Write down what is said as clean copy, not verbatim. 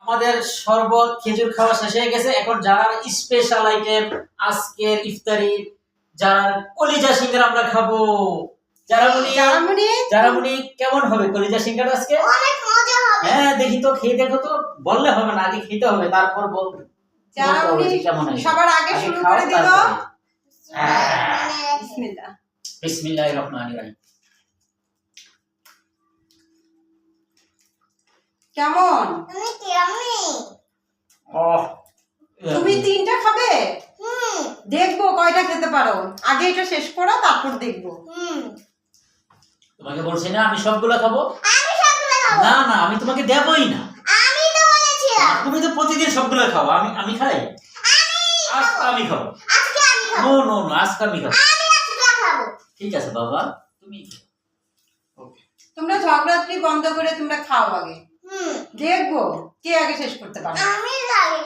আমাদের শরবত খেজুর খাওয়া শেষ হয়ে গেছে। এখন যারা স্পেশাল আইটেম আজকের ইফতারি, যারা কলিজা সিঙ্গারা আমরা খাবো। যারামুনি কেমন হবে কলিজা সিঙ্গারা আজকে? অনেক মজা হবে। হ্যাঁ দেখি তো, খেয়ে দেখো তো। বললে হবে না, আগে খেতে হবে, তারপর বলবো কেমন হয়। সবার আগে শুরু করে দিল। বিসমিল্লাহ। বিসমিল্লাহির রহমানির রহিম। কেমন? তুমি তিনটা খাবে? দেখবো কয়টা খেতে পারো। আগে এটা শেষ করো, তারপর দেখবো। তোমাকে বলছি না আমি সবগুলো খাবো? আমি সবগুলো খাবো। না না, আমি তোমাকে দেবই না। আমি তো বলেছিলাম। তুমি তো প্রতিদিন সবগুলো খাও। আমি খাই? আজকে আমি খাবো। আজকে আমি খাবো। নো, আজকে আমি খাবো। আমি আজকে খাবো। ঠিক আছে বাবা, তুমি ওকে। তোমরা ঝগড়াঝাটি বন্ধ করে তোমরা খাও আগে। দেখবো কে আগে শেষ করতে পারে। আমি আগে